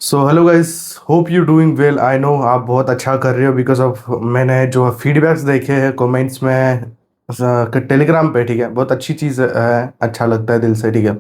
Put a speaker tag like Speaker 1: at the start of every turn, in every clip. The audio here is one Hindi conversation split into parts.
Speaker 1: So hello guys, hope you doing well. I know आप बहुत अच्छा कर रहे हो बिकॉज ऑफ मैंने जो फीडबैक्स देखे हैं कमेंट्स में टेलीग्राम पे। ठीक है, बहुत अच्छी चीज़ है, अच्छा लगता है दिल से। ठीक है,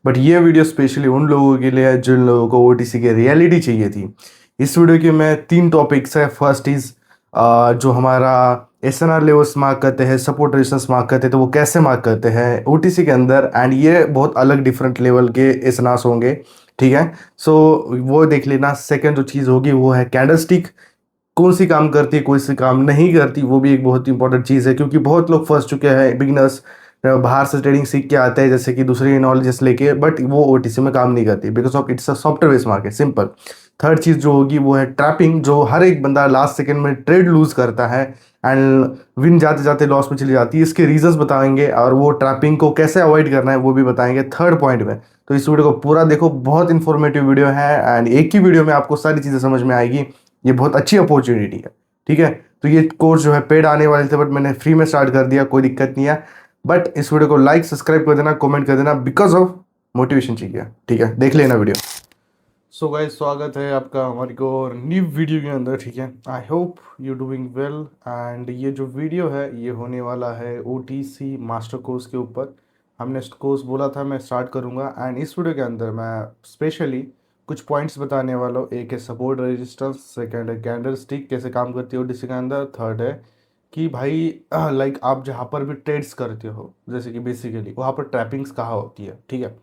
Speaker 1: बट ये वीडियो स्पेशली उन लोगों के लिए है जिन लोगों को ओटीसी की रियलिटी चाहिए थी। इस वीडियो के में तीन टॉपिक्स है। फर्स्ट इज जो हमारा एसएनआर लेवल्स मार्क करते हैं, सपोर्ट रेजिस्टेंस मार्क करते हैं, तो वो कैसे मार्क करते हैं ओटीसी के अंदर, एंड ये बहुत अलग डिफरेंट लेवल के एसएनआर्स होंगे। ठीक है, सो वो देख लेना। सेकंड जो चीज़ होगी वो है कैंडलस्टिक, कौन सी काम करती है कौन सी काम नहीं करती, वो भी एक बहुत इंपॉर्टेंट चीज़ है क्योंकि बहुत लोग फंस चुके हैं बिगनर्स, बाहर से ट्रेडिंग सीख के आते हैं जैसे कि दूसरी नॉलेजेस लेके, बट वो ओटीसी में काम नहीं करती because of it's a software based market, simple. Third चीज़ जो होगी वो है ट्रैपिंग, जो हर एक बंदा लास्ट सेकंड में ट्रेड लूज करता है एंड विन जाते जाते लॉस में चली जाती है। इसके रीजंस बताएंगे और वो ट्रैपिंग को कैसे अवॉइड करना है वो भी बताएंगे थर्ड पॉइंट में। तो इस वीडियो को पूरा देखो, बहुत इंफॉर्मेटिव वीडियो है एंड एक ही वीडियो में आपको सारी चीज़ें समझ में आएगी। ये बहुत अच्छी अपॉर्चुनिटी है। ठीक है, तो ये कोर्स जो है पेड आने वाले थे बट मैंने फ्री में स्टार्ट कर दिया, कोई दिक्कत नहीं है। बट इस वीडियो को लाइक सब्सक्राइब कर देना, कमेंट कर देना, बिकॉज ऑफ मोटिवेशन चाहिए। ठीक है, देख लेना वीडियो। सो गाइस, स्वागत है आपका हमारी को और न्यू वीडियो के अंदर। ठीक है, I hope you doing well. And ये जो वीडियो है ये होने वाला है ओटीसी मास्टर कोर्स के ऊपर। हमने कोर्स बोला था मैं स्टार्ट करूंगा एंड इस वीडियो के अंदर मैं स्पेशली कुछ पॉइंट्स बताने वाला हूँ। एक है सपोर्ट रेजिस्टेंस, सेकंड है कैंडल स्टिक कैसे काम करती है ओटीसी के अंदर, थर्ड है कि भाई लाइक आप जहाँ पर भी ट्रेड्स करते हो जैसे कि बेसिकली वहाँ पर ट्रैपिंग्स कहाँ होती है। ठीक है,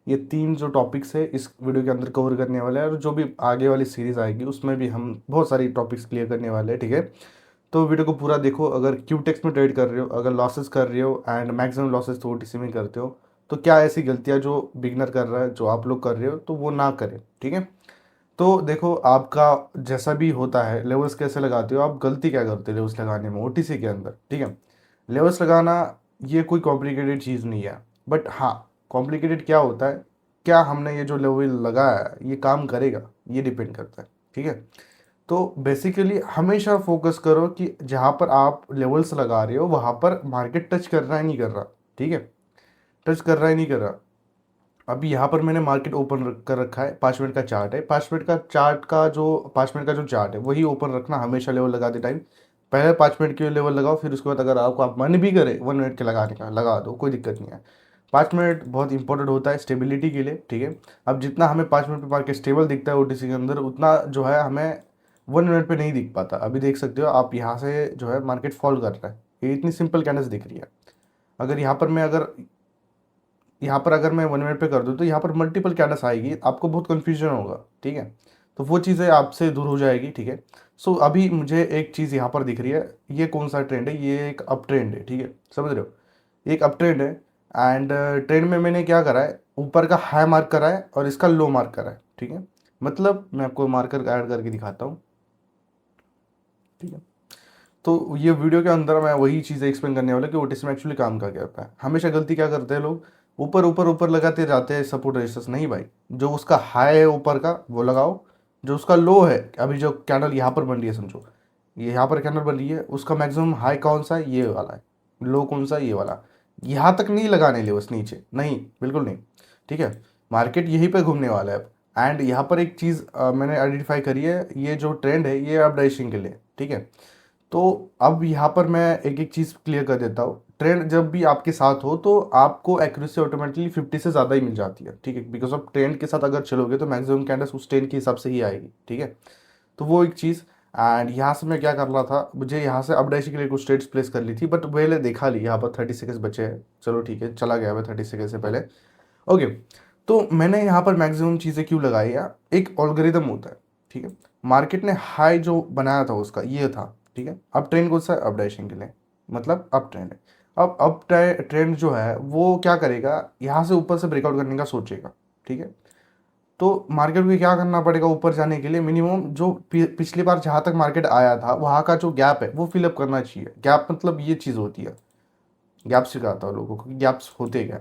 Speaker 1: ये तीन जो टॉपिक्स है इस वीडियो के अंदर कवर करने वाले हैं और जो भी आगे वाली सीरीज आएगी उसमें भी हम बहुत सारी टॉपिक्स क्लियर करने वाले हैं। ठीक है, तो वीडियो को पूरा देखो। अगर क्यूटेक्स में ट्रेड कर रहे हो, अगर लॉसेस कर रहे हो एंड मैक्सिमम लॉसेस तो ओटीसी में करते हो, तो क्या ऐसी गलतियां जो बिगनर कर रहा है जो आप लोग कर रहे हो तो वो ना करें। ठीक है, तो देखो आपका जैसा भी होता है, लेवल्स कैसे लगाते हो, आप गलती क्या करते हो लेवल्स लगाने में ओटीसी के अंदर। ठीक है, लेवल्स लगाना ये कोई कॉम्प्लिकेटेड चीज़ नहीं है, बट हाँ कॉम्प्लिकेटेड क्या होता है, क्या हमने ये जो लेवल लगाया है ये काम करेगा, ये डिपेंड करता है। ठीक है, तो बेसिकली हमेशा फोकस करो कि जहाँ पर आप लेवल्स लगा रहे हो वहाँ पर मार्केट टच कर रहा है नहीं कर रहा। ठीक है, टच कर रहा है नहीं कर रहा। अभी यहाँ पर मैंने मार्केट ओपन कर रखा है, 5 मिनट का चार्ट है। 5 मिनट का चार्ट का जो 5 मिनट का जो चार्ट है वही ओपन रखना हमेशा लेवल लगाते टाइम। पहले 5 मिनट के लेवल लगाओ, फिर उसके बाद अगर आपको आप मन भी करे 1 मिनट के लगाने का लगा दो, कोई दिक्कत नहीं है। 5 मिनट बहुत इंपॉर्टेंट होता है स्टेबिलिटी के लिए। ठीक है, अब जितना हमें 5 मिनट पे मार्केट स्टेबल दिखता है ओटीसी के अंदर उतना जो है हमें 1 मिनट पे नहीं दिख पाता। अभी देख सकते हो आप यहाँ से जो है मार्केट फॉल कर रहा है, ये इतनी सिंपल कैंडल्स दिख रही है। अगर यहाँ पर अगर मैं 1 मिनट पे कर दूँ तो यहाँ पर मल्टीपल कैंडल्स आएगी, आपको बहुत कन्फ्यूजन होगा। ठीक है, तो वो चीज़ें आपसे दूर हो जाएगी। ठीक है, सो अभी मुझे एक चीज़ यहाँ पर दिख रही है, ये कौन सा ट्रेंड है, ये एक अप ट्रेंड है। ठीक है, समझ रहे हो, एक अप ट्रेंड है एंड ट्रेंड में मैंने क्या करा है, ऊपर का हाई मार्क करा है और इसका लो मार्क करा है। ठीक है, मतलब मैं आपको मार्कर ऐड करके दिखाता हूँ। ठीक है, तो ये वीडियो के अंदर मैं वही चीज़ें एक्सप्लेन करने वाला कि ओटीसी में एक्चुअली काम का क्या होता है। हमेशा गलती क्या करते हैं लोग, ऊपर ऊपर ऊपर लगाते जाते हैं सपोर्ट रेजिस्टेंस। नहीं भाई, जो उसका हाई है ऊपर का वो लगाओ, जो उसका लो है, अभी जो कैंडल यहाँ पर बन रही है समझो, ये यहाँ पर कैंडल बन रही है, उसका मैक्सिमम हाई कौन सा है, ये वाला है। लो कौन सा है, ये वाला। यहाँ तक नहीं लगाने लिए बस, नीचे नहीं, बिल्कुल नहीं। ठीक है, मार्केट यहीं पे घूमने वाला है अब। एंड यहाँ पर एक चीज़ मैंने आइडेंटिफाई करी है, ये जो ट्रेंड है ये अब डाइशिंग के लिए। ठीक है, तो अब यहाँ पर मैं एक एक चीज़ क्लियर कर देता हूँ। ट्रेंड जब भी आपके साथ हो तो आपको एक्यूरेसी ऑटोमेटिकली 50 से ज़्यादा ही मिल जाती है। ठीक है, बिकॉज ऑफ ट्रेंड के साथ अगर चलोगे तो मैक्सिमम कैंडल्स उस ट्रेंड के हिसाब से ही आएगी। ठीक है, तो वो एक चीज़। एंड यहाँ से मैं क्या कर रहा था, मुझे यहाँ से अपडाइशी के लिए कुछ ट्रेड्स प्लेस कर ली थी, बट पहले देखा ली यहाँ पर 30 सेकेंड्स बचे हैं, चलो ठीक है चला गया मैं 30 सेकेंड से पहले। ओके, तो मैंने यहाँ पर मैक्सिमम चीज़ें क्यों लगाई है, एक ऑल्गोरिदम होता है। ठीक है, मार्केट ने हाई जो बनाया था उसका ये था। ठीक है, अब ट्रेंड कौन सा है, अप डैशिंग के लिए, मतलब अप ट्रेंड है। अब ट्रेंड जो है वो क्या करेगा, यहाँ से ऊपर से ब्रेकआउट करने का सोचेगा। ठीक है, तो मार्केट को क्या करना पड़ेगा, ऊपर जाने के लिए मिनिमम जो पिछली बार जहाँ तक मार्केट आया था वहाँ का जो गैप है वो फिलअप करना चाहिए। गैप मतलब ये चीज़ होती है, गैप सिखाता हूँ लोगों को कि गैप्स होते क्या,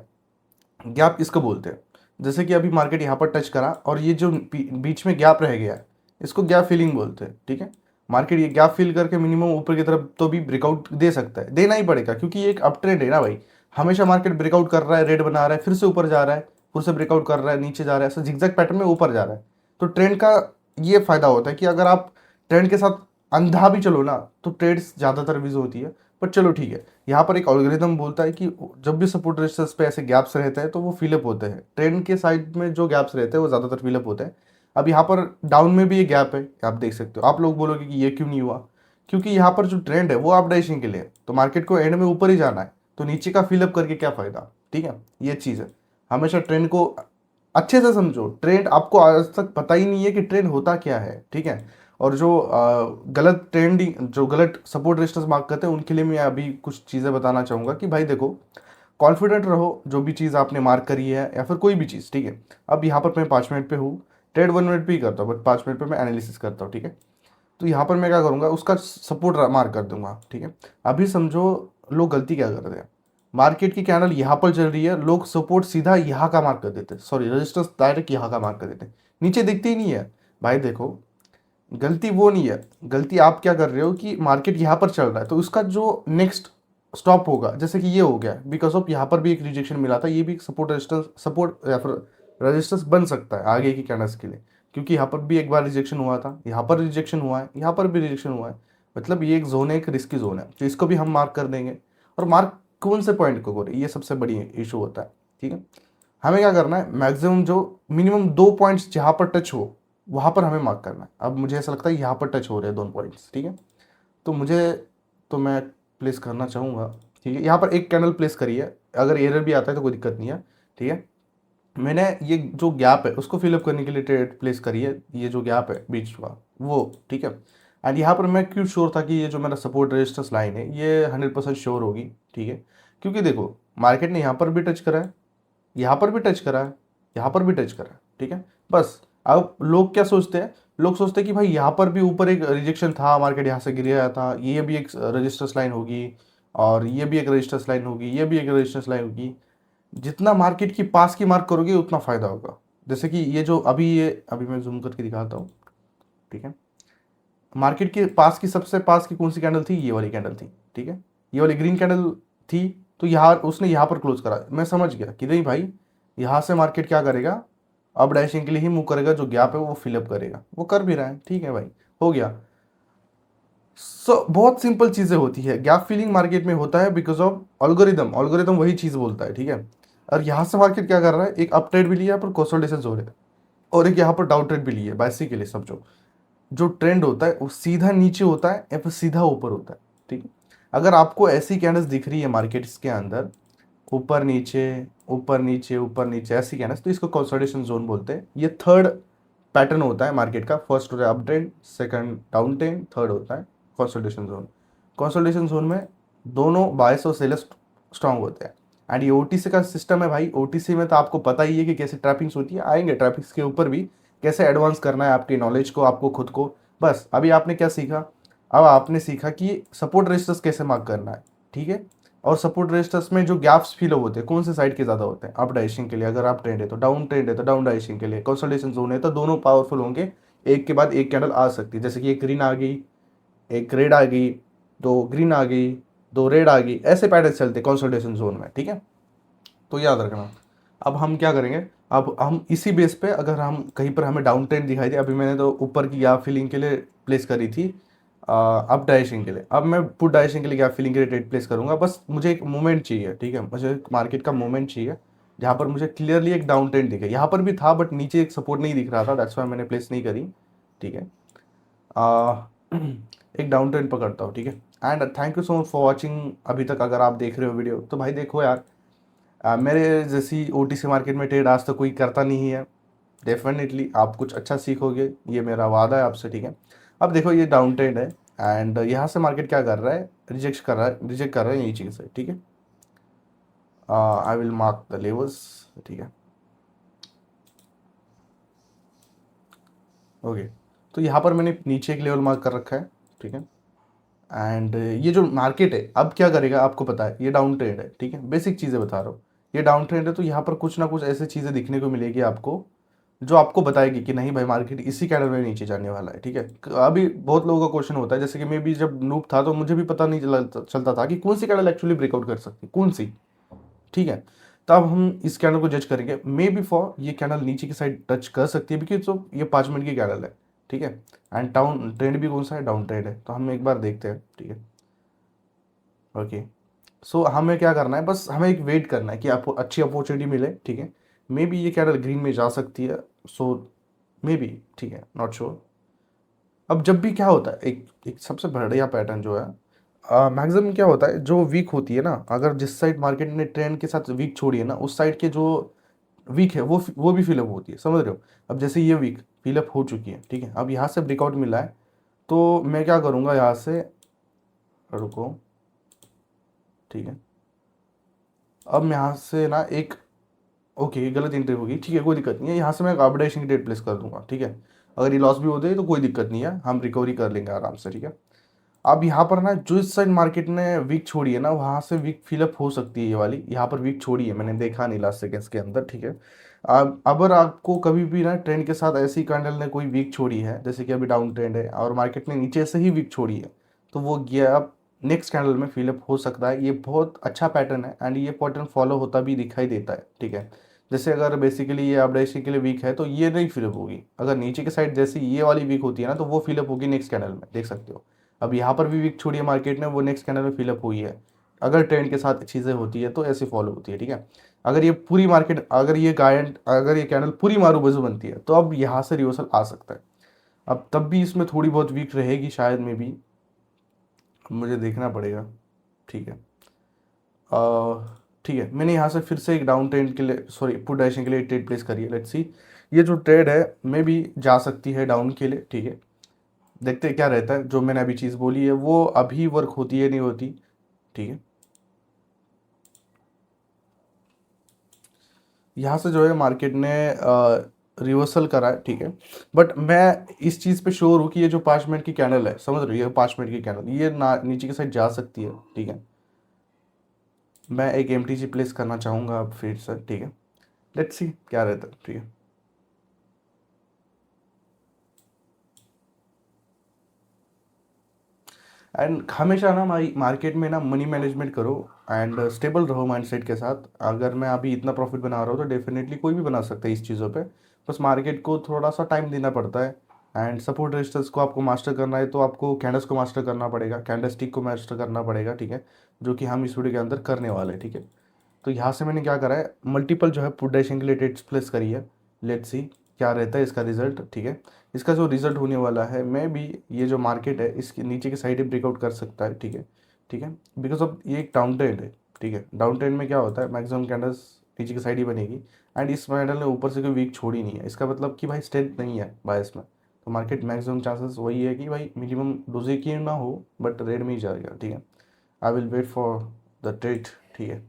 Speaker 1: गैप इसको बोलते हैं। जैसे कि अभी मार्केट यहाँ पर टच करा और ये जो बीच में गैप रह गया है इसको गैप फिलिंग बोलते हैं। ठीक है, मार्केट ये गैप फिल करके मिनिमम ऊपर की तरफ तो भी ब्रेकआउट दे सकता है, देना ही पड़ेगा क्योंकि ये एक अप ट्रेंड है ना भाई। हमेशा मार्केट ब्रेकआउट कर रहा है, रेड बना रहा है, फिर से ऊपर जा रहा है, फिर से ब्रेकआउट कर रहा है, नीचे जा रहा है, ऐसा जिगजैग पैटर्न में ऊपर जा रहा है। तो ट्रेंड का ये फायदा होता है कि अगर आप ट्रेंड के साथ अंधा भी चलो ना तो ट्रेड्स ज़्यादातर विज होती है। पर चलो ठीक है, यहाँ पर एक एल्गोरिथम बोलता है कि जब भी सपोर्ट रेजिस्टेंस पे ऐसे गैप्स रहते हैं तो वो फिलअप होते हैं। ट्रेंड के साइड में जो गैप्स रहते हैं वो ज़्यादातर फिलअप होते हैं। अब यहाँ पर डाउन में भी ये गैप है, आप देख सकते हो। आप लोग बोलोगे कि ये क्यों नहीं हुआ, क्योंकि यहाँ पर जो ट्रेंड है वो अप डाइशिंग के लिए है, तो मार्केट को एंड में ऊपर ही जाना है, तो नीचे का फिलअप करके क्या फ़ायदा। ठीक है, ये चीज़ है। हमेशा ट्रेंड को अच्छे से समझो। ट्रेंड आपको आज तक पता ही नहीं है कि ट्रेंड होता क्या है। ठीक है, और जो गलत ट्रेंडिंग, जो गलत सपोर्ट रेजिस्टेंस मार्क करते हैं उनके लिए मैं अभी कुछ चीज़ें बताना चाहूँगा कि भाई देखो, कॉन्फिडेंट रहो जो भी चीज़ आपने मार्क करी है या फिर कोई भी चीज़। ठीक है, अब यहाँ पर मैं 5 मिनट पे हूँ, ट्रेड 1 मिनट पे ही करता हूँ, बट 5 मिनट पे मैं एनालिसिस करता हूँ। ठीक है, तो यहाँ पर मैं क्या करूँगा, उसका सपोर्ट मार्क कर दूंगा। ठीक है, अभी समझो लोग गलती क्या कर रहे हैं, मार्केट की कैंडल यहाँ पर चल रही है, लोग सपोर्ट सीधा यहाँ का मार्क कर देते हैं, सॉरी रजिस्टर्स डायरेक्ट यहाँ का मार्क कर देते हैं, नीचे दिखते ही नहीं है। भाई देखो, गलती वो नहीं है, गलती आप क्या कर रहे हो कि मार्केट यहाँ पर चल रहा है तो उसका जो नेक्स्ट स्टॉप होगा, जैसे कि ये हो गया, बिकॉज ऑफ यहाँ पर भी एक रिजेक्शन मिला था, ये भी एक सपोर्ट रेजिस्टेंस, सपोर्ट या फिर रेजिस्टेंस बन सकता है आगे की कैंडल्स के लिए, क्योंकि यहाँ पर भी एक बार रिजेक्शन हुआ था, यहाँ पर रिजेक्शन हुआ है, यहाँ पर भी रिजेक्शन हुआ है। मतलब ये एक जोन है, एक रिस्की जोन है, तो इसको भी हम मार्क कर देंगे। और मार्क कौन से पॉइंट को करें, ये सबसे बड़ी इशू होता है। ठीक है, हमें क्या करना है, मैक्सिमम जो मिनिमम 2 पॉइंट्स जहाँ पर टच हो वहाँ पर हमें मार्क करना है। अब मुझे ऐसा लगता है यहाँ पर टच हो रहे हैं 2 पॉइंट्स। ठीक है, तो तो मैं प्लेस करना चाहूँगा। ठीक है, यहाँ पर एक कैंडल प्लेस करी है, अगर एरर भी आता है तो कोई दिक्कत नहीं है। ठीक है, मैंने ये जो गैप है उसको फिलअप करने के लिए ट्रेड प्लेस करी है, ये जो गैप है बीच का वो। ठीक है, एंड यहाँ पर मैं क्यों श्योर था कि ये जो मेरा सपोर्ट रेजिस्टेंस लाइन है ये 100% श्योर होगी। ठीक है, क्योंकि देखो मार्केट ने यहाँ पर भी टच करा है, यहाँ पर भी टच करा है, यहाँ पर भी टच करा है। ठीक है, बस अब लोग क्या सोचते हैं, लोग सोचते हैं कि भाई यहाँ पर भी ऊपर एक रिजेक्शन था, मार्केट यहाँ से गिर गया था, ये भी एक रजिस्टर्स लाइन होगी, और ये भी एक रजिस्टर्स लाइन होगी, ये भी एक रजिस्टर्स लाइन होगी। जितना मार्केट की पास की मार्क करोगे उतना फ़ायदा होगा। जैसे कि ये जो अभी मैं जूम करके दिखाता हूँ। ठीक है, मार्केट के पास की सबसे पास की कौन सी कैंडल थी, ये वाली कैंडल थी। ठीक है, ये वाली ग्रीन कैंडल थी, तो यहाँ उसने यहाँ पर क्लोज करा, मैं समझ गया कि नहीं भाई यहाँ से मार्केट क्या करेगा, अब डैशिंग के लिए ही मूव करेगा, जो गैप है वो फिलअप करेगा, वो कर भी रहा है। ठीक है भाई, हो गया। बहुत सिंपल चीज़ें होती है, गैप फिलिंग मार्केट में होता है बिकॉज ऑफ ऑल्गोरिदम। ऑल्गोरिदम वही चीज़ बोलता है। ठीक है, और यहाँ से मार्केट क्या कर रहा है, एक अप ट्रेड भी लिया पर कंसोलिडेशन हो रहा है, और एक यहाँ पर डाउन ट्रेड भी लिया है। बेसिकली समझो, जो ट्रेंड होता है वो सीधा नीचे होता है या फिर सीधा ऊपर होता है। ठीक है, अगर आपको ऐसी कैंडल्स दिख रही है मार्केट्स के अंदर, ऊपर नीचे ऊपर नीचे ऊपर नीचे ऐसी कैंडल्स, तो इसको कंसोलिडेशन जोन बोलते हैं। ये थर्ड पैटर्न होता है मार्केट का, फर्स्ट होता है up trend, second down trend, third होता है कंसोलिडेशन जोन। कंसोलिडेशन जोन में दोनों बायस और सेलर स्ट्रांग होते हैं। एंड ये ओटीसी का सिस्टम है भाई। ओटीसी में तो आपको पता ही है कि कैसे ट्रैपिंग्स होती है, आएंगे ट्रैपिंग्स के ऊपर भी, कैसे एडवांस करना है आपकी नॉलेज को, आपको खुद को। बस अभी आपने क्या सीखा, अब आपने सीखा कि सपोर्ट रेजिस्टेंस कैसे मार्क करना है। ठीक है, और सपोर्ट रेजिस्टेंस में जो गैप्स फिल होते हैं कौन से साइड के ज़्यादा होते हैं, अप डाइशिंग के लिए अगर आप ट्रेंड है तो, डाउन ट्रेंड है तो डाउन डाइशिंग के लिए, कंसोलिडेशन जोन है तो दोनों पावरफुल होंगे, एक के बाद एक कैंडल आ सकती है। जैसे कि एक ग्रीन आ गई, एक रेड आ गई, दो ग्रीन आ गई, दो रेड आ गई, ऐसे पैटर्न चलते कंसोलिडेशन जोन में। ठीक है, तो याद रखना। अब हम क्या करेंगे, अब हम इसी बेस पे अगर हम कहीं पर हमें डाउन ट्रेंड दिखाई दे, अभी मैंने तो ऊपर की गैप फिलिंग के लिए प्लेस करी थी, अप डाइशिंग के लिए, अब मैं पुट डाइशिंग के लिए गैप फिलिंग के लिए ट्रेड प्लेस करूंगा। बस मुझे एक मूवमेंट चाहिए। ठीक है, मुझे मार्केट का मूवमेंट चाहिए जहाँ पर मुझे क्लियरली एक डाउन ट्रेंड दिखे। यहाँ पर भी था बट नीचे एक सपोर्ट नहीं दिख रहा था, दैट्स वाई मैंने प्लेस नहीं करी। ठीक है, एक डाउन ट्रेंड पकड़ता हूँ। ठीक है, and thank you so much for watching. अभी तक अगर आप देख रहे हो वीडियो तो भाई देखो यार, मेरे जैसी ओटीसी मार्केट में ट्रेड आज तक कोई करता नहीं है। डेफिनेटली आप कुछ अच्छा सीखोगे, ये मेरा वादा है आपसे। ठीक है, अब देखो ये डाउन ट्रेंड है, एंड यहाँ से मार्केट क्या कर रहा है, रिजेक्ट कर रहा है यही चीज़ है। ठीक है, I will mark the levels. ठीक है, ओके, तो यहाँ पर मैंने नीचे एक लेवल मार्क कर रखा है। ठीक है, एंड ये जो मार्केट है अब क्या करेगा आपको पता है, ये डाउन ट्रेंड है। ठीक है, बेसिक चीज़ें बता रहा हूँ, ये डाउन ट्रेंड है, तो यहाँ पर कुछ ना कुछ ऐसी चीज़ें दिखने को मिलेगी आपको जो आपको बताएगी कि नहीं भाई मार्केट इसी कैंडल में नीचे जाने वाला है। ठीक है, अभी बहुत लोगों का क्वेश्चन होता है, जैसे कि मैं भी जब नूब था तो मुझे भी पता नहीं चलता था कि कौन सी कैंडल एक्चुअली ब्रेकआउट कर सकती, कौन सी। ठीक है, तब हम इस कैंडल को जज करेंगे। मे बी फॉर ये कैंडल नीचे की साइड टच कर सकती है, बिकॉज तो ये 5 मिनट की कैंडल है, ठीक है। एंड डाउन ट्रेंड भी कौन सा है, डाउन ट्रेंड है, तो हम एक बार देखते हैं, ठीक है। ओके, सो हमें क्या करना है, बस हमें एक वेट करना है कि आपको अच्छी अपॉर्चुनिटी मिले, ठीक है। मे बी ये कैंडल ग्रीन में जा सकती है, सो मे बी, ठीक है, नॉट श्योर। अब जब भी क्या होता है, एक एक सबसे बढ़िया पैटर्न जो है, मैक्सिमम क्या होता है, जो वीक होती है ना, अगर जिस साइड मार्केट ने ट्रेंड के साथ वीक छोड़ी है ना, उस साइड के जो वीक है वो भी फिलअप होती है, समझ रहे हो। अब जैसे ये वीक फिलअप हो चुकी है, ठीक है, अब यहाँ से ब्रेकआउट मिला है, तो मैं क्या करूँगा, यहाँ से रुको, ठीक है। अब मैं यहाँ से ना एक, ओके ये गलत एंट्री होगी, ठीक है, कोई दिक्कत नहीं है, यहाँ से मैं आर्बिट्रेशन की डेट प्लेस कर दूंगा, ठीक है। अगर ये लॉस भी होते हैं तो कोई दिक्कत नहीं है, हम रिकवरी कर लेंगे आराम से, ठीक है। अब यहाँ पर ना जो इस साइड मार्केट ने वीक छोड़ी है ना, वहाँ से वीक फिलअप हो सकती है, ये वाली यहाँ पर वीक छोड़ी है, मैंने देखा नहीं लास्ट सेकेंड्स के अंदर, ठीक है। अब अगर आपको कभी भी ना ट्रेंड के साथ ऐसी कैंडल ने कोई वीक छोड़ी है, जैसे कि अभी डाउन ट्रेंड है और मार्केट ने नीचे से ही वीक छोड़ी है, तो वो गैप नेक्स्ट कैंडल में फिलअप हो सकता है। ये बहुत अच्छा पैटर्न है एंड ये पैटर्न फॉलो होता भी दिखाई देता है, ठीक है। जैसे अगर बेसिकली ये अपडेशन के लिए वीक है, तो ये नहीं फिलअप होगी। अगर नीचे की साइड जैसे ये वाली वीक होती है ना, तो वो फिलअप होगी नेक्स्ट कैंडल में, देख सकते हो। अब यहाँ पर भी वीक छोड़ी है मार्केट ने, वो नेक्स्ट कैंडल में फिलअप हुई है। अगर ट्रेंड के साथ चीज़ें होती है तो ऐसे फॉलो होती है, ठीक है। अगर ये पूरी मार्केट, अगर ये कैंडल पूरी मारू बाजू बनती है, तो अब यहाँ से रिवर्सल आ सकता है। अब तब भी इसमें थोड़ी बहुत वीक रहेगी शायद में भी, मुझे देखना पड़ेगा, ठीक है। ठीक है, मैंने यहाँ से फिर से एक डाउन ट्रेंड के लिए, सॉरी पुट डायरेक्शन के लिए ट्रेड प्लेस करी है, लेट्स सी। ये जो ट्रेड है मे भी जा सकती है डाउन के लिए, ठीक है। देखते हैं क्या रहता है, जो मैंने अभी चीज़ बोली है वो अभी वर्क होती है नहीं होती, ठीक है। यहाँ से जो है मार्केट ने रिवर्सल करा है, ठीक है। बट मैं इस चीज़ पे श्योर हूँ कि ये जो 5 मिनट की कैंडल है, समझ रहे हो, ये 5 मिनट की कैंडल ये ना नीचे की साइड जा सकती है, ठीक है। मैं एक MTG प्लेस करना चाहूँगा अब फिर से, ठीक है। लेट्स सी क्या रहता है, ठीक है। एंड हमेशा ना मार्केट में ना मनी मैनेजमेंट करो एंड स्टेबल रहो माइंडसेट के साथ। अगर मैं अभी इतना प्रॉफिट बना रहा हूँ तो डेफिनेटली कोई भी बना सकता है इस चीज़ों पे। बस मार्केट को थोड़ा सा टाइम देना पड़ता है एंड सपोर्ट रेजिस्टेंस को आपको मास्टर करना है, तो आपको कैंडल्स को मास्टर करना पड़ेगा, कैंडलस्टिक को मास्टर करना पड़ेगा, ठीक है। जो कि हम इस वीडियो के अंदर करने वाले हैं, ठीक है। तो यहाँ से मैंने क्या करा है, मल्टीपल जो है पुट डायरेक्शन के लिए ट्रेड्स प्लेस करी है। लेट्स सी क्या रहता है इसका रिजल्ट, ठीक है। इसका जो रिजल्ट होने वाला है, मैं भी ये जो मार्केट है इसके नीचे की साइड ब्रेकआउट कर सकता है, ठीक है, ठीक है। बिकॉज ऑफ ये एक डाउन ट्रेंड है, ठीक है। डाउन ट्रेंड में क्या होता है, मैक्सिमम कैंडल्स नीचे की साइड ही बनेगी एंड इस कैंडल ने ऊपर से कोई वीक छोड़ी नहीं है, इसका मतलब कि भाई स्ट्रेंथ नहीं है बायस में। तो मार्केट मैक्सिमम चांसेस वही है कि भाई मिनिमम डोजे की ना हो बट रेड में ही जाएगा, ठीक है। I will wait for the trade, ठीक है।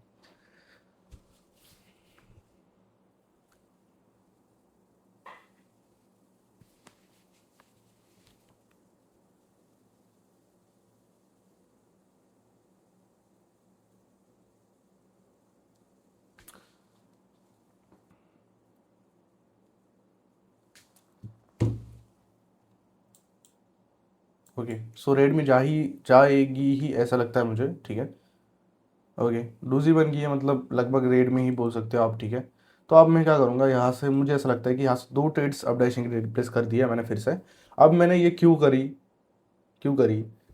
Speaker 1: ओके, सो रेड में जाएगी ही ऐसा लगता है मुझे, ठीक है। ओके, डूजी बन गई है, मतलब लगभग रेड में ही बोल सकते हो आप, ठीक है। तो अब मैं क्या करूँगा, यहाँ से मुझे ऐसा लगता है कि यहाँ से दो ट्रेड्स अब डैशिंग रिप्लेस कर दिया मैंने फिर से। अब मैंने ये क्यों करी,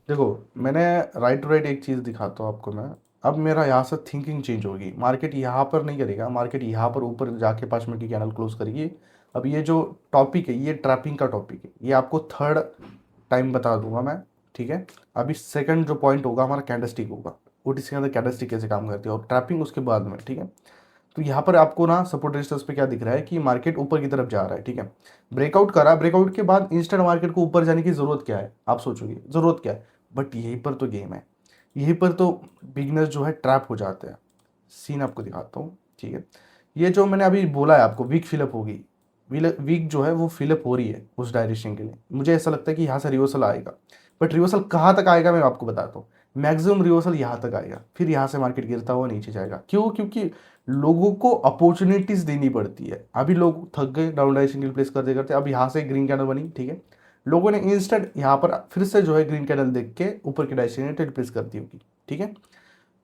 Speaker 1: देखो, मैंने राइट टू राइट एक चीज़ दिखाता हूँ आपको मैं। अब मेरा यहाँ से थिंकिंग चेंज होगी, मार्केट यहाँ पर नहीं करेगा, मार्केट यहाँ पर ऊपर जाके 5 मिनट की कैंडल क्लोज करेगी। अब ये जो टॉपिक है ये ट्रैपिंग का टॉपिक है, ये आपको थर्ड टाइम बता दूंगा मैं, ठीक है। अभी सेकंड जो पॉइंट होगा हमारा कैंडलस्टिक होगा, OTC के अंदर कैंडलस्टिक कैसे काम करती है और ट्रैपिंग उसके बाद में, ठीक है। तो यहाँ पर आपको ना सपोर्ट रेजिस्टेंस पे क्या दिख रहा है कि मार्केट ऊपर की तरफ जा रहा है, ठीक है। ब्रेकआउट करा, ब्रेकआउट के बाद इंस्टेंट मार्केट को ऊपर जाने की जरूरत क्या है, आप सोचोगे जरूरत क्या है, बट यहीं पर तो गेम है, यहीं पर तो बिगनर्स जो है ट्रैप हो जाते हैं। सीन आपको दिखाता हूँ, ठीक है। ये जो मैंने अभी बोला है आपको, वीक फिलअप होगी, वीक जो है वो फिलअप हो रही है उस डायरेक्शन के लिए, मुझे ऐसा लगता है कि यहाँ से रिवर्सल आएगा। बट रिवर्सल कहाँ तक आएगा मैं आपको बताता हूँ। मैक्सिमम रिवर्सल यहाँ तक आएगा, फिर यहाँ से मार्केट गिरता हुआ नीचे जाएगा, क्यों, क्योंकि लोगों को अपॉर्चुनिटीज देनी पड़ती है। अभी लोग थक गए डाउन डायरेक्शन की रिप्लेस करते करते, अब यहाँ से ग्रीन कैंडल बनी, ठीक है। लोगों ने इंस्टेंट यहाँ पर फिर से जो है ग्रीन कैंडल देख के ऊपर की डायरेक्शन रिप्लेस कर दी होगी, ठीक है।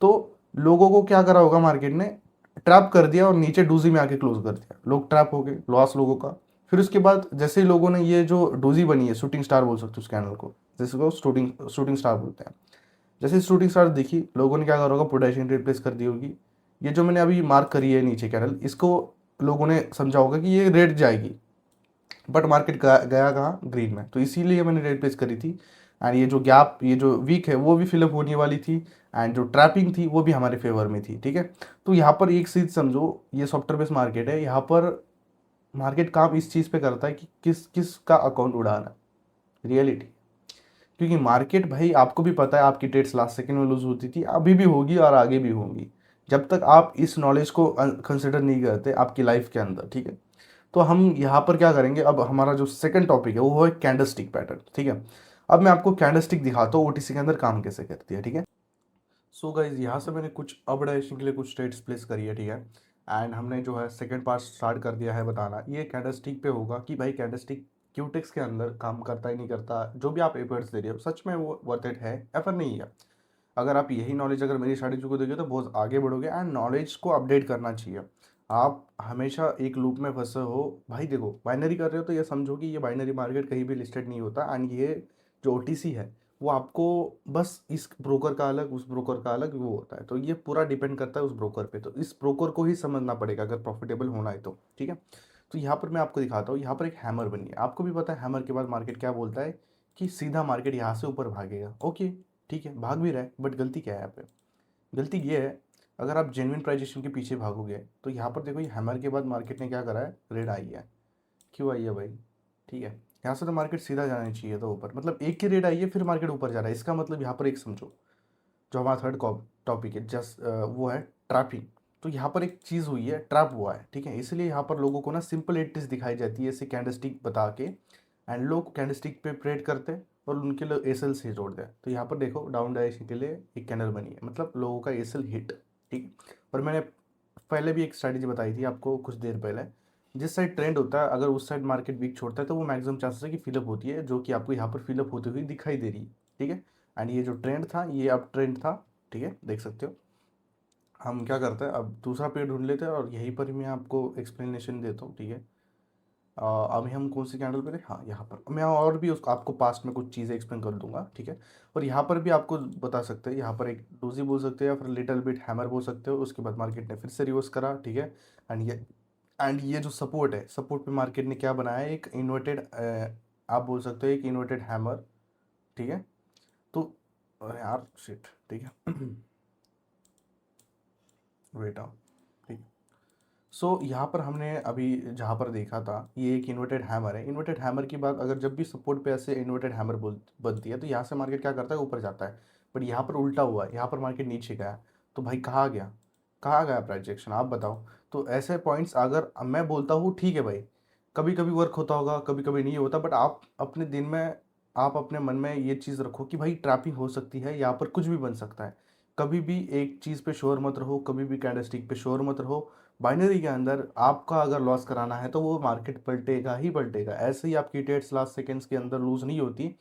Speaker 1: तो लोगों को क्या करा होगा मार्केट ने, ट्रैप कर दिया और नीचे डूजी में आके क्लोज कर दिया, लोग ट्रैप हो गए, लॉस लोगों का। फिर उसके बाद जैसे ही लोगों ने ये जो डूजी बनी है, शूटिंग स्टार बोल सकते हो उस कैंडल को, जिसको शूटिंग शूटिंग स्टार बोलते हैं, जैसे शूटिंग स्टार दिखी, लोगों ने क्या करा होगा, पोटेशियम रिप्लेस कर दी होगी। ये जो मैंने अभी मार्क करी है नीचे कैंडल, इसको लोगों ने समझा होगा कि ये रेड जाएगी, बट मार्केट गया कहाँ, ग्रीन में, तो इसीलिए मैंने रेड प्लेस करी थी। एंड ये जो गैप, ये जो वीक है वो भी फिलअप होने वाली थी, एंड जो ट्रैपिंग थी वो भी हमारे फेवर में थी, ठीक है। तो यहाँ पर एक चीज़ समझो, ये सॉफ्टवेयर बेस्ड मार्केट है, यहाँ पर मार्केट काम इस चीज़ पे करता है कि किस किस का अकाउंट उड़ाना, रियलिटी। क्योंकि मार्केट भाई आपको भी पता है, आपकी ट्रेड्स लास्ट सेकंड में लूज होती थी, अभी भी होगी और आगे भी होंगी, जब तक आप इस नॉलेज को कंसिडर नहीं करते आपकी लाइफ के अंदर, ठीक है। तो हम यहाँ पर क्या करेंगे, अब हमारा जो सेकंड टॉपिक है वो है कैंडलस्टिक पैटर्न, ठीक है। अब मैं आपको कैंडलस्टिक दिखाता हूँ ओटीसी के अंदर काम कैसे करती है, ठीक है। सो गाइज, यहाँ से मैंने कुछ अपडाइजेशन के लिए कुछ ट्रेड्स प्लेस करी है, ठीक है। एंड हमने जो है सेकंड पार्ट स्टार्ट कर दिया है बताना, ये कैंडलस्टिक पे होगा कि भाई कैंडलस्टिक क्यूटेक्स के अंदर काम करता ही नहीं करता, जो भी आप एफर्ट्स दे रहे हो सच में वो वर्थ इट है या फिर नहीं है। अगर आप यही नॉलेज अगर मेरी स्ट्रैटेजी को देखिए तो बहुत आगे बढ़ोगे, एंड नॉलेज को अपडेट करना चाहिए। आप हमेशा एक लूप में फंसे हो, भाई देखो बाइनरी कर रहे हो तो ये समझो कि ये बाइनरी मार्केट कहीं भी लिस्टेड नहीं होता, एंड ये जो ओटीसी है वो आपको बस इस ब्रोकर का अलग, उस ब्रोकर का अलग वो होता है, तो ये पूरा डिपेंड करता है उस ब्रोकर पे, तो इस ब्रोकर को ही समझना पड़ेगा अगर प्रॉफिटेबल होना है तो, ठीक है। तो यहाँ पर मैं आपको दिखाता हूँ, यहाँ पर एक हैमर बनी है, आपको भी पता है हैमर के बाद मार्केट क्या बोलता है, कि सीधा मार्केट यहाँ से ऊपर भागेगा, ओके, ठीक है, भाग भी रहा है, बट गलती क्या है यहाँ पे, गलती ये है, अगर आप जेन्युइन प्राइजेशन के पीछे भागोगे तो यहाँ पर देखो, ये हैमर के बाद मार्केट ने क्या करा है, रेड आई है, क्यों आई है भाई, ठीक है। यहाँ से तो मार्केट सीधा जाना चाहिए था ऊपर, मतलब एक की रेड आई है फिर मार्केट ऊपर जा रहा है, इसका मतलब यहाँ पर एक समझो, जो हमारा थर्ड टॉपिक है जस्ट वो है ट्रैपिंग। तो यहाँ पर एक चीज़ हुई है, ट्रैप हुआ है, ठीक है, इसलिए यहाँ पर लोगों को ना सिंपल एंट्रीज दिखाई जाती है ऐसे कैंडलस्टिक बता के, एंड लोग कैंडलस्टिक पे ट्रेड करते हैं और उनके लिए एसएल से जोड़ दें। तो यहाँ पर देखो डाउन डायरेक्शन के लिए एक कैंडल बनी है, मतलब लोगों का एसएल हिट, ठीक। और मैंने पहले भी एक स्ट्रैटेजी बताई थी आपको कुछ देर पहले, जिस साइड ट्रेंड होता है अगर उस साइड मार्केट वीक छोड़ता है तो वो मैक्सिमम चांसेस है कि फिलअप होती है, जो कि आपको यहाँ पर फिलअप होती हुई दिखाई दे रही है, ठीक है। एंड ये जो ट्रेंड था ये अब ट्रेंड था, ठीक है, देख सकते हो। हम क्या करते हैं, अब दूसरा पेड़ ढूंढ लेते हैं और यहीं पर ही मैं आपको एक्सप्लेनेशन देता हूँ, ठीक है। अभी हम कौन सी कैंडल पे थे, हाँ यहाँ पर मैं और भी उसको आपको पास्ट में कुछ चीज़ें एक्सप्लेन कर दूंगा, ठीक है। और यहाँ पर भी आपको बता सकते हैं, यहाँ पर एक डोजी बोल सकते हैं या फिर लिटिल बिट हैमर बोल सकते हो, उसके बाद मार्केट ने फिर से रिवर्स करा, ठीक है। एंड ये जो सपोर्ट है, सपोर्ट पे मार्केट ने क्या बनाया है, एक इन्वर्टेड, आप बोल सकते हो एक इन्वर्टेड हैमर, ठीक है। तो यार शिट, ठीक है, वेट आओ, ठीक। सो यहाँ पर हमने अभी जहाँ पर देखा था ये एक इन्वर्टेड हैमर है, इन्वर्टेड हैमर की बात अगर जब भी सपोर्ट पे ऐसे इन्वर्टेड हैमर बोल बनती है तो यहाँ से मार्केट क्या करता है, ऊपर जाता है। बट यहाँ पर उल्टा हुआ है, यहाँ पर मार्केट नीचे गया, तो भाई कहाँ गया, कहाँ गया प्राइजेक्शन, आप बताओ। तो ऐसे पॉइंट्स अगर मैं बोलता हूँ ठीक है भाई, कभी कभी वर्क होता होगा, कभी कभी नहीं होता, बट आप अपने दिन में, आप अपने मन में ये चीज़ रखो कि भाई ट्रैपिंग हो सकती है, यहाँ पर कुछ भी बन सकता है। कभी भी एक चीज़ पे श्योर मत रहो, कभी भी कैंडलस्टिक पे श्योर मत रहो। बाइनरी के अंदर आपका अगर लॉस कराना है तो वो मार्केट पलटेगा ही पलटेगा, ऐसे ही आपकी ट्रेड्स लास्ट सेकेंड्स के अंदर लूज नहीं होती।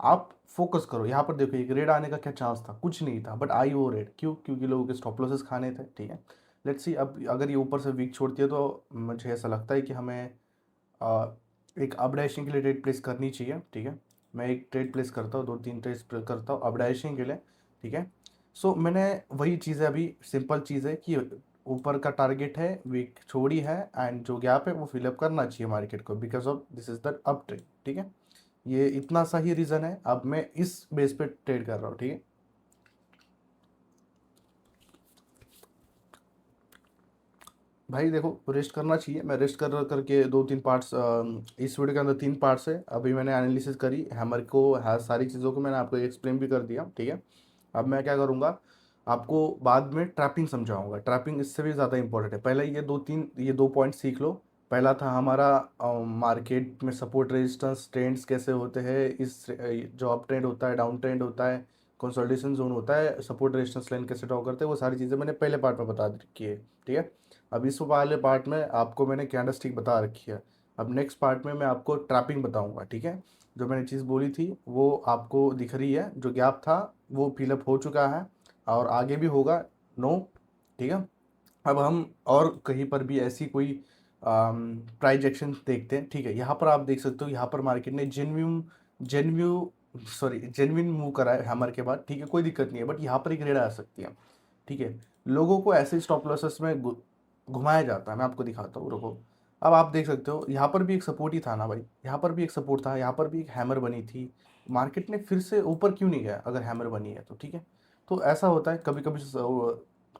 Speaker 1: आप फोकस करो, यहाँ पर देखो एक रेड आने का क्या चांस था, कुछ नहीं था, बट आई वो रेड, क्यों, क्योंकि लोगों के स्टॉप लॉसेस खाने थे, ठीक है। लेट्स सी अब अगर ये ऊपर से वीक छोड़ती है तो मुझे ऐसा लगता है कि हमें एक अपडाइशिंग के लिए ट्रेड प्लेस करनी चाहिए, ठीक है। मैं एक ट्रेड प्लेस करता हूँ, 2-3 ट्रेड करता हूँ अपडाइशिंग के लिए, ठीक है। सो मैंने वही चीज़ है, अभी सिंपल चीज़ है कि ऊपर का टारगेट है, वीक छोड़ी है, एंड जो गैप है वो फिलअप करना चाहिए मार्केट को, because of this is the up trade, ठीक है। ये इतना सा ही रीज़न है, अब मैं इस बेस पे ट्रेड कर रहा हूँ, ठीक है। भाई देखो रेस्ट करना चाहिए, मैं रेस्ट कर करके 2-3 पार्ट्स, इस वीडियो के अंदर 3 पार्ट्स है, अभी मैंने एनालिसिस करी हैमर को, है सारी चीज़ों को मैंने आपको एक्सप्लेन भी कर दिया, ठीक है। अब मैं क्या करूँगा, आपको बाद में ट्रैपिंग समझाऊंगा, ट्रैपिंग इससे भी ज़्यादा इंपॉर्टेंट है। पहले ये दो पॉइंट सीख लो। पहला था हमारा मार्केट में सपोर्ट रेजिस्टेंस ट्रेंड्स कैसे होते हैं, इस जो अप ट्रेंड होता है, डाउन ट्रेंड होता है, कंसोलिडेशन जोन होता है, सपोर्ट रेजिस्टेंस लाइन कैसे ड्रॉ करते हैं, वो सारी चीज़ें मैंने पहले पार्ट में बता रखी है, ठीक है। अब इस वाले पार्ट में आपको मैंने कैंडलस्टिक बता रखी है, अब नेक्स्ट पार्ट में मैं आपको ट्रैपिंग बताऊंगा, ठीक है। जो मैंने चीज़ बोली थी वो आपको दिख रही है, जो गैप था वो फिलअप हो चुका है और आगे भी होगा, नो, ठीक है। अब हम और कहीं पर भी ऐसी कोई प्राइस एक्शन देखते हैं, ठीक है। यहाँ पर आप देख सकते हो, यहाँ पर मार्केट ने जेन्युइन मूव करा है हैमर के बाद, ठीक है, कोई दिक्कत नहीं है, बट यहाँ पर एक रेड आ सकती है, ठीक है। लोगों को ऐसे स्टॉप लॉसेस में घुमाया जाता है, मैं आपको दिखाता हूँ, रुको। अब आप देख सकते हो यहाँ पर भी एक सपोर्ट ही था ना भाई, यहाँ पर भी एक सपोर्ट था, यहाँ पर भी एक हैमर बनी थी। मार्केट ने फिर से ऊपर क्यों नहीं गया अगर हैमर बनी है तो, ठीक है। तो ऐसा होता है कभी कभी,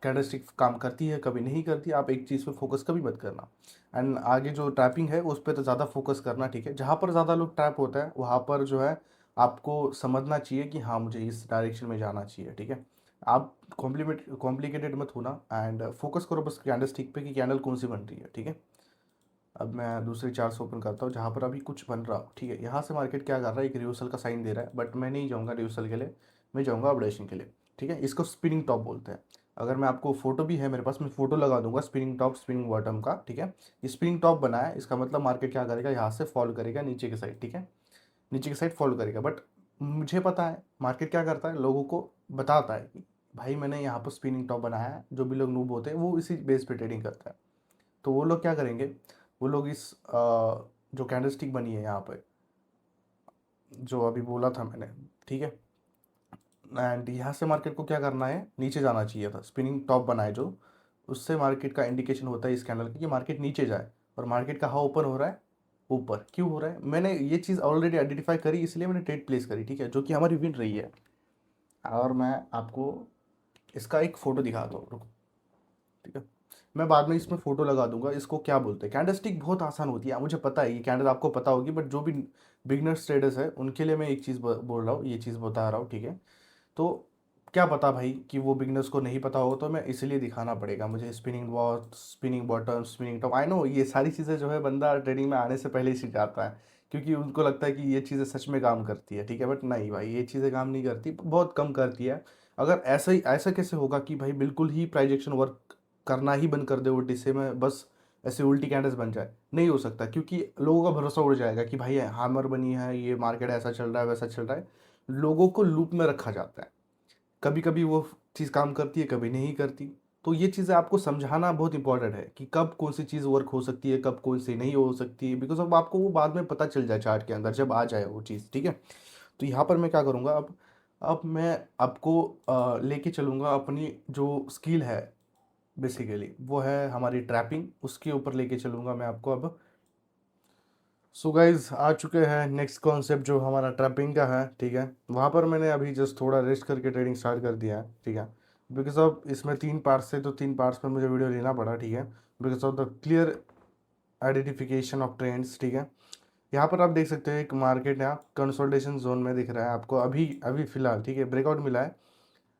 Speaker 1: कैंडलस्टिक काम करती है कभी नहीं करती, आप एक चीज़ पे फोकस कभी मत करना। एंड आगे जो ट्रैपिंग है उस पर तो ज़्यादा फोकस करना, ठीक है। जहाँ पर ज़्यादा लोग ट्रैप होता है वहाँ पर जो है आपको समझना चाहिए कि हाँ मुझे इस डायरेक्शन में जाना चाहिए, ठीक है। आप कॉम्प्लिकेटेड मत होना एंड फोकस करो बस कैंडलस्टिक पे कि कैंडल कौन सी बन रही है, ठीक है। अब मैं दूसरी चार्ट ओपन करता हूँ जहाँ पर अभी कुछ बन रहा, ठीक है। यहाँ से मार्केट क्या कर रहा है, एक रिवर्सल का साइन दे रहा है, बट मैं नहीं जाऊँगा रिवर्सल के लिए, मैं जाऊँगा अपडेशन के लिए, ठीक है। इसको स्पिनिंग टॉप बोलते हैं। अगर मैं आपको फोटो भी है मेरे पास, मैं फोटो लगा दूंगा स्पिनिंग टॉप स्पिनिंग बॉटम का, ठीक है। ये स्पिनिंग टॉप बना है, इसका मतलब मार्केट क्या करेगा, यहाँ से फॉल करेगा नीचे की साइड, ठीक है। नीचे की साइड फॉल करेगा, बट मुझे पता है मार्केट क्या करता है, लोगों को बताता है कि भाई मैंने यहाँ पर स्पिनिंग टॉप बनाया है। जो भी लोग नूब होते हैं वो इसी बेस पे ट्रेडिंग करता है। तो वो लोग क्या करेंगे, वो लोग इस जो कैंडलस्टिक बनी है यहाँ पे, जो अभी बोला था मैंने, ठीक है। एंड यहाँ से मार्केट को क्या करना है, नीचे जाना चाहिए था। स्पिनिंग टॉप बनाए जो, उससे मार्केट का इंडिकेशन होता है इस कैंडल का कि मार्केट नीचे जाए। और मार्केट कहाँ ओपन हो रहा है, ऊपर क्यों हो रहा है, मैंने ये चीज़ ऑलरेडी आइडेंटिफाई करी, इसलिए मैंने ट्रेड प्लेस करी, ठीक है, जो कि हमारी विन रही है। और मैं आपको इसका एक फ़ोटो दिखाता हूँ, रुको, ठीक है। मैं बाद में इसमें फ़ोटो लगा दूंगा। इसको क्या बोलते हैं, कैंडलस्टिक बहुत आसान होती है, मुझे पता है ये कैंडल आपको पता होगी, बट जो भी बिगनर्स ट्रेडर्स है उनके लिए मैं एक चीज़ बोल रहा हूँ, ये चीज़ बता रहा हूँ, ठीक है। तो क्या पता भाई कि वो बिगनर्स को नहीं पता हो, तो मैं इसलिए दिखाना पड़ेगा मुझे। Spinning watch, spinning bottom, spinning top, I know ये सारी चीज़ें जो है बंदा ट्रेडिंग में आने से पहले ही सीख जाता है, क्योंकि उनको लगता है कि ये चीज़ें सच में काम करती है, ठीक है। बट नहीं भाई, ये चीज़ें काम नहीं करती, बहुत कम करती है। अगर ऐसा ही, ऐसा कैसे होगा कि भाई बिल्कुल ही प्राइस एक्शन वर्क करना ही बंद कर दे उल्टी से, में बस ऐसे उल्टी कैंडल्स बन जाए, नहीं हो सकता, क्योंकि लोगों का भरोसा उड़ जाएगा कि भाई हैमर बनी है, ये मार्केट ऐसा चल रहा है वैसा चल रहा है। लोगों को लूप में रखा जाता है, कभी कभी वो चीज़ काम करती है कभी नहीं करती। तो ये चीज़ें आपको समझाना बहुत इंपॉर्टेंट है कि कब कौन सी चीज़ वर्क हो सकती है, कब कौन सी नहीं हो सकती है, बिकॉज अब आपको वो बाद में पता चल जाए चार्ट के अंदर जब आ जाए वो चीज़, ठीक है। तो यहाँ पर मैं क्या करूँगा, अब मैं आपको लेके चलूँगा अपनी जो स्किल है, बेसिकली वो है हमारी ट्रैपिंग, उसके ऊपर लेके चलूँगा मैं आपको अब। सो गाइज आ चुके हैं नेक्स्ट कॉन्सेप्ट जो हमारा ट्रैपिंग का है, ठीक है। वहाँ पर मैंने अभी जस्ट थोड़ा रेस्ट करके ट्रेडिंग स्टार्ट कर दिया है, ठीक है। बिकॉज ऑफ इसमें 3 पार्ट्स से, तो 3 पार्ट्स में मुझे वीडियो लेना पड़ा, ठीक है। Because of the clear identification of trends, ठीक है। यहाँ पर आप देख सकते हो एक मार्केट यहाँ कंसोलिडेशन जोन में दिख रहा है आपको अभी अभी फिलहाल, ठीक है, ब्रेकआउट मिला है।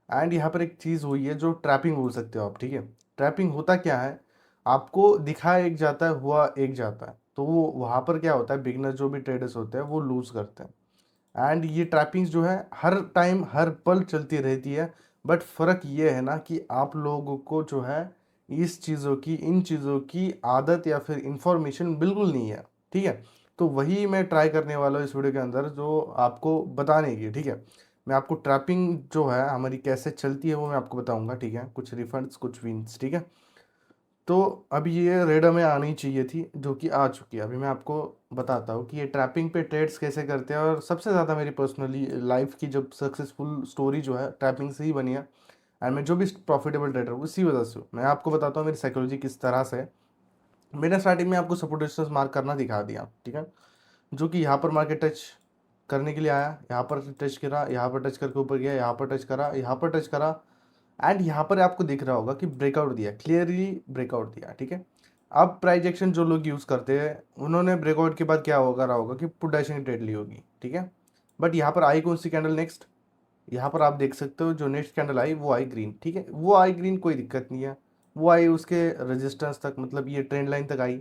Speaker 1: एंड यहाँ पर एक चीज़ हुई है जो ट्रैपिंग बोल सकते हो आप, ठीक है। ट्रैपिंग होता क्या है, आपको दिखाया एक जाता है, हुआ एक जाता है, तो वो वहाँ पर क्या होता है, बिगनर जो भी ट्रेडर्स होते हैं वो लूज करते हैं। एंड ये ट्रैपिंग्स जो है हर टाइम हर पल चलती रहती है। बट फ़र्क ये है ना कि आप लोगों को जो है इस चीज़ों की, इन चीज़ों की आदत या फिर इंफॉर्मेशन बिल्कुल नहीं है, ठीक है। तो वही मैं ट्राई करने वाला हूँ इस वीडियो के अंदर, जो आपको बताने की, ठीक है। मैं आपको ट्रैपिंग जो है हमारी कैसे चलती है वो मैं आपको बताऊंगा, ठीक है। कुछ रिफंड्स कुछ विंस, ठीक है। तो अभी ये रेड में आनी चाहिए थी जो कि आ चुकी है। अभी मैं आपको बताता हूँ कि ये ट्रैपिंग पे ट्रेड्स कैसे करते हैं, और सबसे ज़्यादा मेरी पर्सनली लाइफ की जब सक्सेसफुल स्टोरी जो है ट्रैपिंग से ही बनी है। एंड मैं जो भी प्रॉफिटेबल ट्रेडर हूँ इसी वजह से हूँ। मैं आपको बताता हूँ मेरी साइकोलॉजी किस तरह से है। मैंने स्टार्टिंग में आपको सपोर्ट रेजिस्टेंस मार्क करना दिखा दिया, ठीक है। जो कि यहाँ पर मार्केट टच करने के लिए आया, यहाँ पर टच करा, यहाँ पर टच करके ऊपर गया, यहाँ पर टच करा, यहाँ पर टच करा। एंड यहाँ पर आपको दिख रहा होगा कि ब्रेकआउट दिया, क्लियरली ब्रेकआउट दिया, ठीक है। अब प्राइस एक्शन जो लोग यूज़ करते हैं उन्होंने ब्रेकआउट के बाद क्या होगा रहा होगा कि पुट डायरेक्शन ट्रेड ली होगी, ठीक है। बट यहाँ पर आई कौन सी कैंडल नेक्स्ट, यहाँ पर आप देख सकते हो जो नेक्स्ट कैंडल आई वो आई ग्रीन, ठीक है। वो आई ग्रीन कोई दिक्कत नहीं है, वो आई उसके रेजिस्टेंस तक, मतलब ये ट्रेंड लाइन तक आई।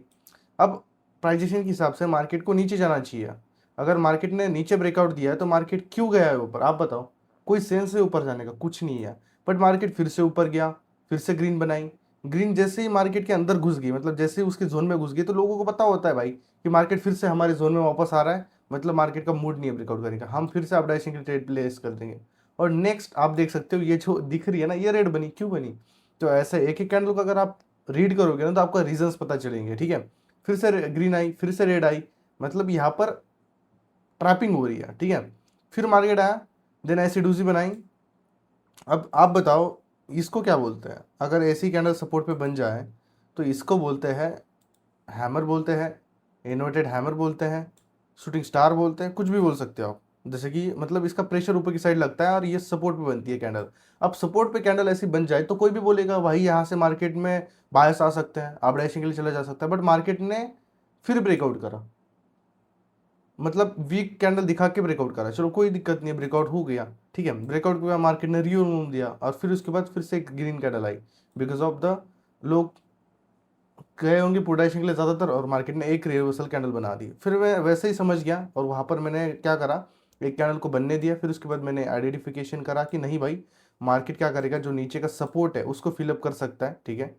Speaker 1: अब प्राइजेशन के हिसाब से मार्केट को नीचे जाना चाहिए। अगर मार्केट ने नीचे ब्रेकआउट दिया है तो मार्केट क्यों गया है ऊपर, आप बताओ। कोई सेंस है ऊपर जाने का, कुछ नहीं है। बट मार्केट फिर से ऊपर गया, फिर से ग्रीन बनाई। ग्रीन जैसे ही मार्केट के अंदर घुस गई, मतलब जैसे ही उसके जोन में घुस गई, तो लोगों को पता होता है भाई कि मार्केट फिर से हमारे जोन में वापस आ रहा है, मतलब मार्केट का मूड नहीं है ब्रेकआउट करने का, हम फिर से अपडाइशिंग के ट्रेड प्लेस कर देंगे। और नेक्स्ट आप देख सकते हो ये जो दिख रही है ना, ये रेड बनी, क्यों बनी। तो ऐसे एक एक कैंडल को अगर आप रीड करोगे ना तो आपको रीजंस पता चलेंगे, ठीक है। फिर से ग्रीन आई, फिर से रेड आई, मतलब यहाँ पर ट्रैपिंग हो रही है, ठीक है। फिर मार्केट आया, देन ऐसी डूजी बनाई। अब आप बताओ इसको क्या बोलते हैं? अगर ऐसी कैंडल सपोर्ट पे बन जाए तो इसको बोलते हैं हैमर, बोलते हैं इन्वर्टेड हैमर, बोलते हैं शूटिंग स्टार, बोलते हैं कुछ भी बोल सकते हो आप। जैसे कि मतलब इसका प्रेशर ऊपर की साइड लगता है और ये सपोर्ट पे बनती है कैंडल। अब सपोर्ट पे कैंडल ऐसी बन जाए तो कोई भी बोलेगा भाई यहाँ से मार्केट में बायस आ सकते हैं, आप डैशिंग के लिए चला जा सकता है, बट मार्केट ने फिर ब्रेकआउट करा, मतलब वीक कैंडल दिखा के ब्रेकआउट करा, चलो कोई दिक्कत नहीं है, ब्रेकआउट हो गया, ठीक है। ब्रेकआउट के बाद मार्केट ने रीओम दिया और फिर उसके बाद फिर से एक green candle I, because of the लोग गए होंगे पोटेशियम के लिए ज़्यादातर, और मार्केट ने एक रिवर्सल कैंडल बना दी। फिर मैं वैसे ही समझ गया और वहाँ पर मैंने क्या करा, एक कैंडल को बनने दिया। फिर उसके बाद मैंने आइडेंटिफिकेशन करा कि नहीं भाई, मार्केट क्या करेगा, जो नीचे का सपोर्ट है उसको फिलअप कर सकता है, ठीक है।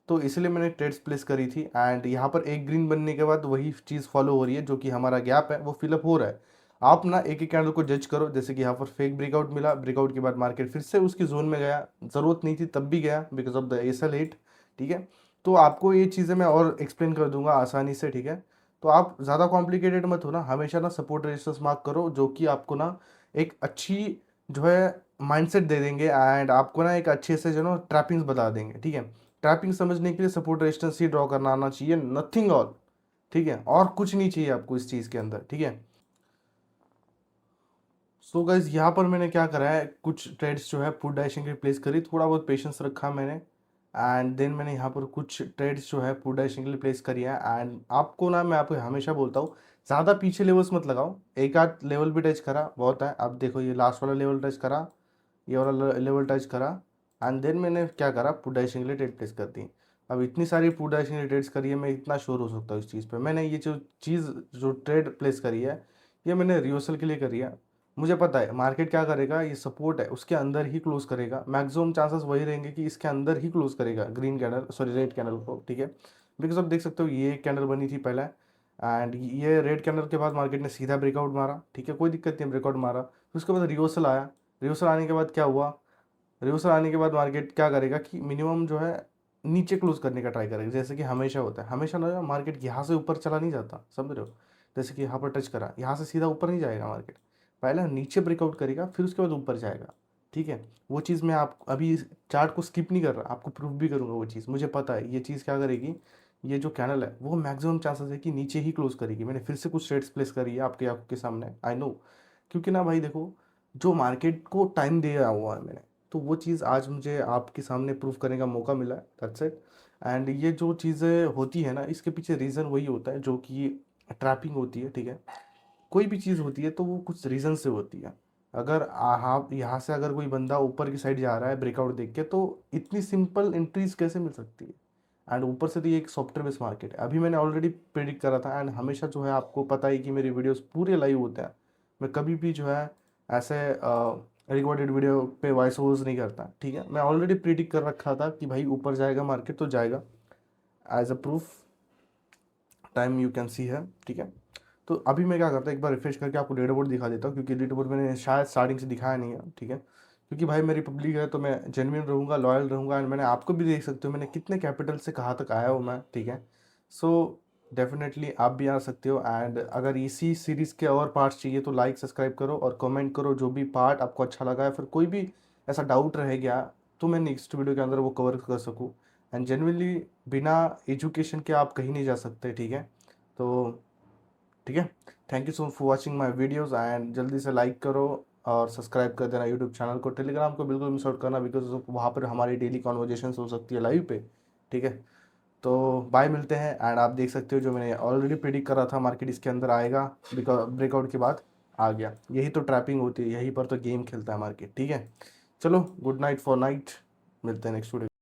Speaker 1: तो इसलिए मैंने ट्रेड्स प्लेस करी थी एंड यहाँ पर एक ग्रीन बनने के बाद वही चीज़ फॉलो हो रही है, जो कि हमारा गैप है वो फिलअप हो रहा है। आप ना एक एक कैंडल को जज करो, जैसे कि यहाँ पर फेक ब्रेकआउट मिला, ब्रेकआउट के बाद मार्केट फिर से उसकी जोन में गया, ज़रूरत नहीं थी तब भी गया बिकॉज ऑफ द एसल 8, ठीक है। तो आपको ये चीज़ें मैं और एक्सप्लेन कर दूंगा आसानी से, ठीक है। तो आप ज़्यादा कॉम्प्लिकेटेड मत हो ना, हमेशा ना सपोर्ट रेजिस्टेंस मार्क करो, जो कि आपको ना एक अच्छी जो है माइंडसेट दे देंगे एंड आपको ना एक अच्छे से जो ना ट्रैपिंग्स बता देंगे, ठीक है। ट्रैपिंग समझने के लिए सपोर्ट रेजिस्टेंस ही ड्रॉ करना आना चाहिए, नथिंग ऑल, ठीक है, और कुछ नहीं चाहिए आपको इस चीज़ के अंदर, ठीक है। सो गाइज यहाँ पर मैंने क्या करा है, कुछ ट्रेड्स जो है पुट डैशिंग रिप्लेस करी, थोड़ा बहुत पेशेंस रखा मैंने एंड देन मैंने यहाँ पर कुछ ट्रेड्स जो है पुट डैशिंग के लिए प्लेस करी है। एंड आपको ना, मैं आपको हमेशा बोलता हूँ ज़्यादा पीछे लेवल्स मत लगाओ, एक आध लेवल भी टच करा बहुत है। अब देखो ये लास्ट वाला लेवल टच करा, ये वाला लेवल टच करा एंड देन मैंने क्या करा, पुट डैशिंग के लिए ट्रेड प्लेस कर दी। अब इतनी सारी पुट डैशिंग के लिए ट्रेड्स करी है, मैं इतना श्योर हो सकता हूँ इस चीज़ पे, मैंने ये जो चीज़ जो ट्रेड प्लेस करी है ये मैंने रिवर्सल के लिए करी है। मुझे पता है मार्केट क्या करेगा, ये सपोर्ट है उसके अंदर ही क्लोज करेगा, मैक्सिमम चांसेस वही रहेंगे कि इसके अंदर ही क्लोज करेगा green candle, sorry red candle को, ठीक है। बिकॉज आप देख सकते हो ये कैंडल बनी थी पहले एंड ये रेड कैंडल के बाद मार्केट ने सीधा ब्रेकआउट मारा, ठीक है, कोई दिक्कत नहीं, ब्रेकआउट मारा। फिर उसके बाद रिवर्सल आया, रिवर्सल आने के बाद क्या हुआ, रिवर्सल आने के बाद मार्केट क्या करेगा कि मिनिमम जो है नीचे क्लोज करने का ट्राई करेगा, जैसे कि हमेशा होता है, हमेशा ना मार्केट यहाँ से ऊपर चला नहीं जाता, समझ रहे हो। जैसे कि यहाँ पर टच करा, यहाँ से सीधा ऊपर नहीं जाएगा मार्केट, पहले नीचे ब्रेकआउट करेगा फिर उसके बाद ऊपर जाएगा, ठीक है। वो चीज़ मैं आप अभी चार्ट को स्किप नहीं कर रहा, आपको प्रूफ भी करूँगा वो चीज़, मुझे पता है ये चीज़ क्या करेगी। ये जो कैनल है वो मैक्सिमम चांसेस है कि नीचे ही क्लोज करेगी। मैंने फिर से कुछ ट्रेड्स प्लेस करी है आपके आंखों के सामने, आई नो, क्योंकि ना भाई देखो, जो मार्केट को टाइम दिया हुआ है मैंने, तो वो चीज़ आज मुझे आपके सामने प्रूफ करने का मौका मिला है, दैट्स इट। एंड ये जो चीज़ें होती है ना, इसके पीछे रीज़न वही होता है जो कि ट्रैपिंग होती है, ठीक है। कोई भी चीज़ होती है तो वो कुछ रीज़न से होती है। अगर आप यहाँ से अगर कोई बंदा ऊपर की साइड जा रहा है ब्रेकआउट देख के, तो इतनी सिंपल एंट्रीज कैसे मिल सकती है? एंड ऊपर से तो ये एक सॉफ्टवेयर बेस्ड मार्केट है, अभी मैंने ऑलरेडी प्रेडिक्ट करा था। एंड हमेशा जो है आपको पता है कि मेरे वीडियोस पूरे लाइव होते हैं, मैं कभी भी जो है ऐसे रिकॉर्डेड वीडियो पे वॉइस ओवर्स नहीं करता, ठीक है। मैं ऑलरेडी प्रेडिक्ट कर रखा था कि भाई ऊपर जाएगा मार्केट तो जाएगा, as a proof time you can see है, ठीक है। तो अभी मैं क्या करता हूँ, एक बार रिफ्रेश करके आपको डेटा बोर्ड दिखा देता हूँ, क्योंकि डेटा बोर्ड मैंने शायद स्टार्टिंग से दिखाया नहीं है, ठीक है। क्योंकि भाई मेरी पब्लिक है तो मैं जेन्युइन रहूँगा, लॉयल रहूँगा एंड मैंने आपको भी देख सकते हो मैंने कितने कैपिटल से कहाँ तक आया हूँ मैं, ठीक है। सो डेफिनेटली आप भी आ सकते हो। एंड अगर इसी सीरीज़ के और पार्ट्स चाहिए तो लाइक सब्सक्राइब करो और कमेंट करो, जो भी पार्ट आपको अच्छा लगा है, फिर कोई भी ऐसा डाउट रह गया तो मैं नेक्स्ट वीडियो के अंदर वो कवर कर सकूँ। एंड जेन्युइनली बिना एजुकेशन के आप कहीं नहीं जा सकते, ठीक है। तो ठीक है, thank you so much for watching my videos and जल्दी से लाइक करो और सब्सक्राइब कर देना यूट्यूब चैनल को। टेलीग्राम को बिल्कुल मिस आउट करना, बिकॉज वहाँ पर हमारी डेली कॉन्वर्जेशन हो सकती है लाइव पे, ठीक है। तो बाय, मिलते हैं। एंड आप देख सकते हो जो मैंने ऑलरेडी प्रिडिक्ट करा था मार्केट इसके अंदर आएगा, बिकॉज ब्रेकआउट के बाद आ गया। यही तो ट्रैपिंग होती है, यहीं पर तो गेम खेलता है मार्केट, ठीक है। चलो गुड नाइट फॉर नाइट, मिलते हैं नेक्स्ट वीडियो।